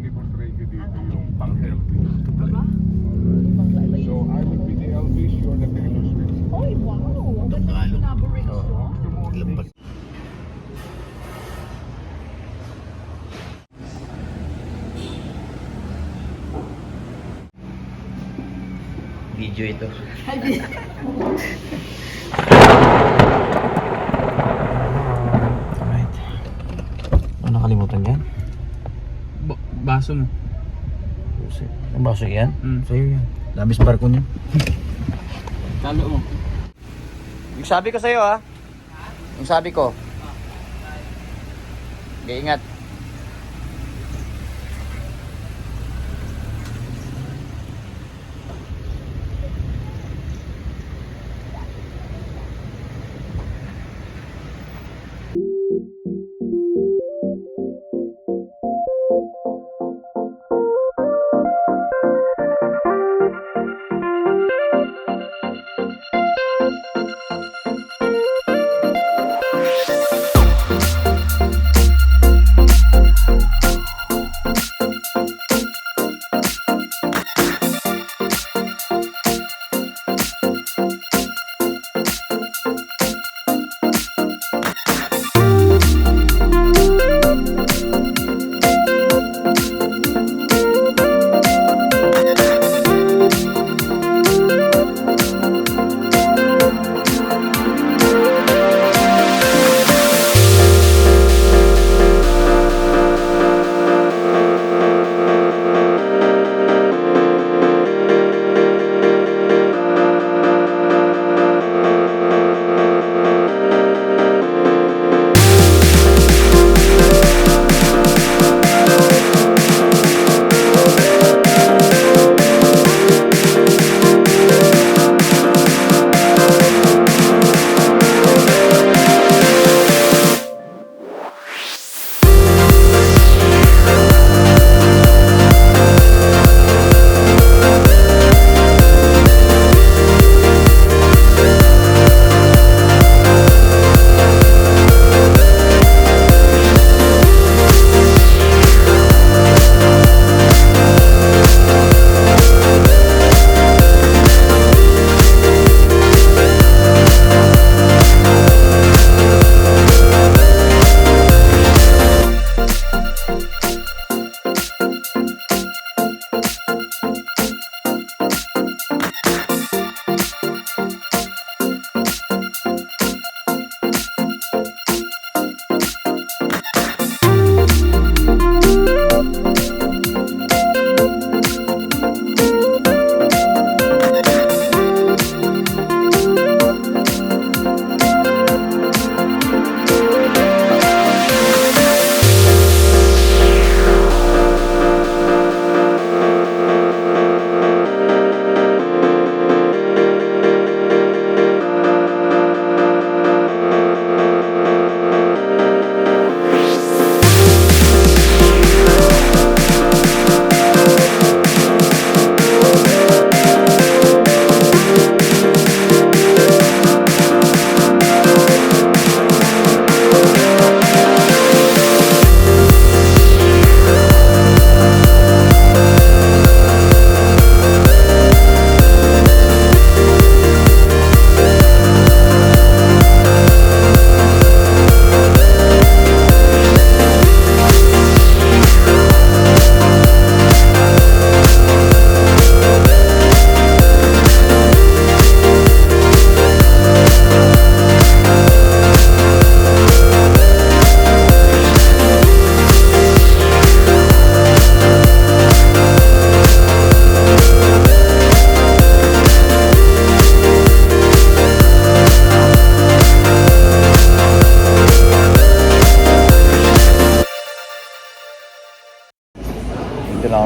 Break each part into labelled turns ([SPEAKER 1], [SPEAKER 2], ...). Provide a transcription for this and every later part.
[SPEAKER 1] i-portray ko dito yung pang-healthy.
[SPEAKER 2] Aba?
[SPEAKER 1] So, I will be the Elvis, you're the Taylor Swift.
[SPEAKER 2] Oy, wow! Ang ganda ng collaboration.
[SPEAKER 1] Lampas.
[SPEAKER 3] Video ito. Alright. Ano nakalimutan yan?
[SPEAKER 4] Baso mo.
[SPEAKER 3] Ang baso yan?
[SPEAKER 4] Sa'yo yan.
[SPEAKER 3] Labis barko niya.
[SPEAKER 4] Talo mo.
[SPEAKER 3] Yung sabi ko sa'yo ha. Yung sabi ko. Okay, ingat.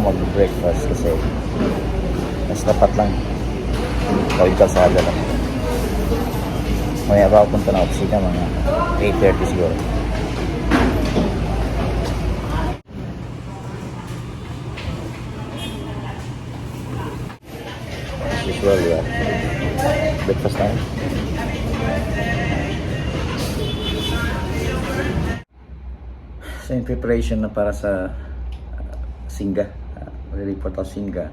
[SPEAKER 3] mag-breakfast kasi mas tapat lang. Kawin kalsada lang. Mamaya ba punta na opisina mga 8:30 siguro. As usual, yeah. Breakfast time. So in preparation na para sa Singa. Mag-report ako Singa.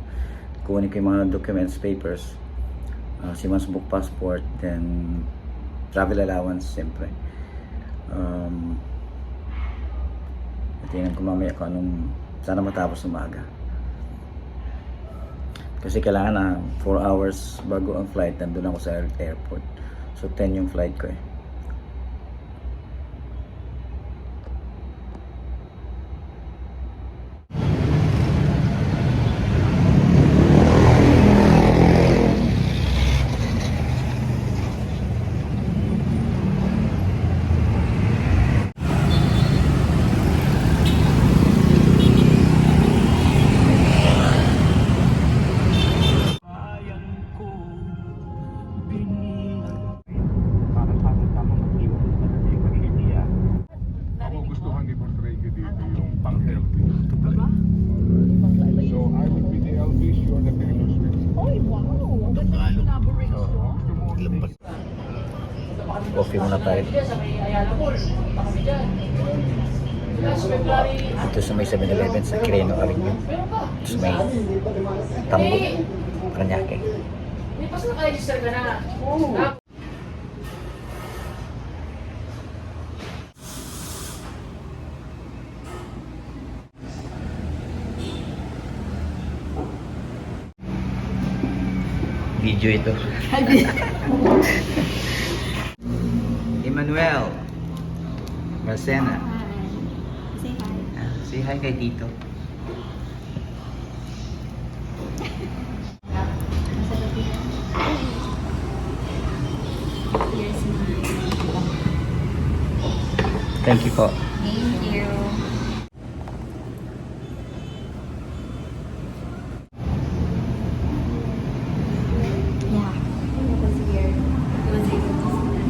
[SPEAKER 3] Kunin ko yung mga documents, papers. 6 months book passport, then travel allowance, siyempre. Tingnan ko mamaya kung anong, sana matapos ng maaga. Kasi kailangan na 4 hours bago ang flight, nandun ako sa airport. So 10 yung flight ko eh.
[SPEAKER 1] Ako gustuhan ni Boss Reggie dito yung pang-healthy.
[SPEAKER 2] Aba?
[SPEAKER 1] So I will be the LV, sure the Taylor Swift.
[SPEAKER 2] Oy, wow. Ang ganda ng elaborate ko.
[SPEAKER 3] Coffee muna tayo. Ito sa may 7-Eleven sa Quirino Avenue. Ito sa may Tambo, Paranaque.
[SPEAKER 5] Hindi pa sa naka-register ka na.
[SPEAKER 3] Video ito. Emmanuel Marcena.
[SPEAKER 2] Say hi.
[SPEAKER 3] Say hi kay Tito.
[SPEAKER 2] Here's my...
[SPEAKER 3] Thank you po.
[SPEAKER 2] Thank you. Yeah. It was weird. It was able to see that.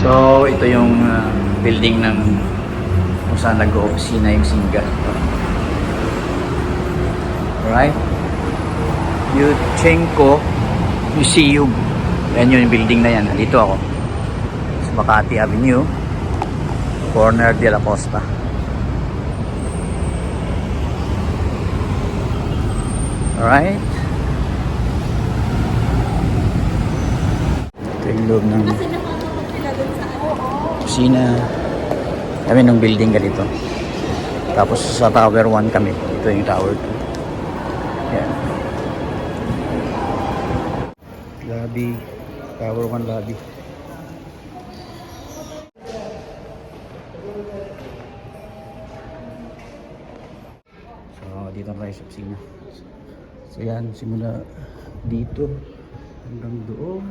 [SPEAKER 3] So, ito yung building ng kung saan nag-opisina yung Singa. Alright? Yuchenko Museum. Yan yung building na yan. Dito ako. Sa Makati Avenue. Corner de la Costa. Alright? Ito yung loob ng
[SPEAKER 2] Kasi nakakapag sila dun sa
[SPEAKER 3] kusina. Kami nung building ganito. Tapos sa Tower 1 kami. Ito yung Tower 2. Yan. Lobby. Tower 1 lobby. So, dito na tayo sa kusina. So, yan. Simula dito hanggang doon.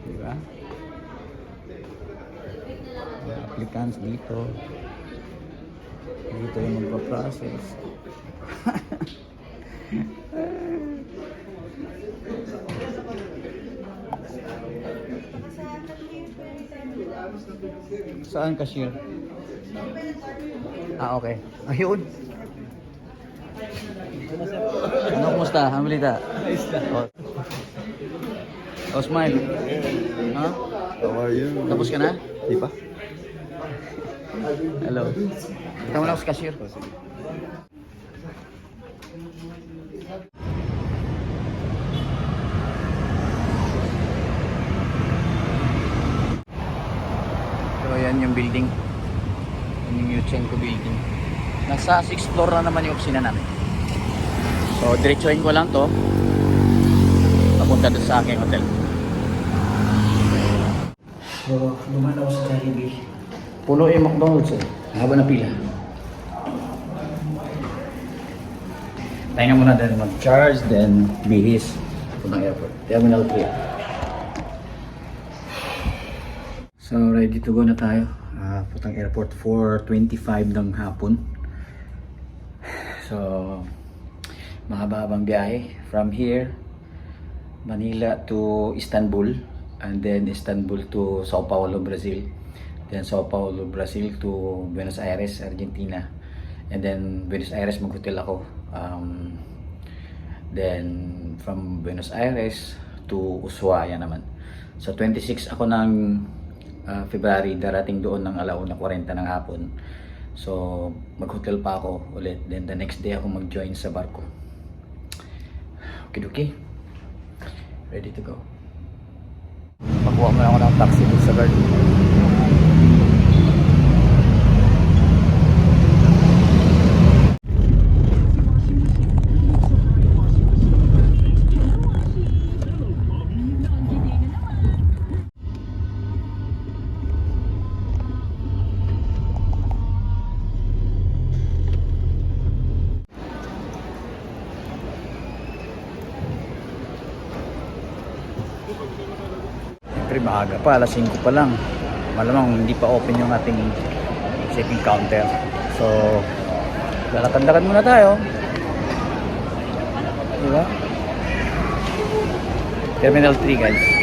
[SPEAKER 3] Diba? Mga applicants dito. Dito yung magpa-process. Saan cashier? Ah, okay. Ayun. Ano, kumusta? Ang balita? Oh. Oh, smile. Ha?
[SPEAKER 1] How are you?
[SPEAKER 3] Tapos ka na?
[SPEAKER 1] Di pa?
[SPEAKER 3] Hello. Ito mo lang sa cashier. So yan yung building. Yan yung Yuchenko building. Nasa 6th floor na naman yung opisina namin. So diretsuhin ko lang to. Papunta doon sa aking hotel. So dumaan ako sa Jollibee. Puno yung McDonald's eh. Haba na pila. Pahinga muna din mag-charge, then bihis. Punang airport. Terminal 3. So ready to go na tayo. Putang airport 4:25 ng hapon. So mahaba-habang biyahe from here Manila to Istanbul, and then Istanbul to Sao Paulo, Brazil, then Sao Paulo, Brazil to Buenos Aires, Argentina, and then Buenos Aires mag-hotel ako, then from Buenos Aires to Ushuaia naman. So 26 ako ng February, darating doon ng 1:40 ng hapon. So mag-hotel pa ako ulit, then the next day ako mag-join sa barko. Okay, ready to go. Makuha mo na ako ng taxi dito sa guard. Siyempre maaga pa, alas 5 pa lang. Malamang hindi pa open yung ating shipping counter. So lalakad-lakad muna tayo. Diba? Terminal 3 guys.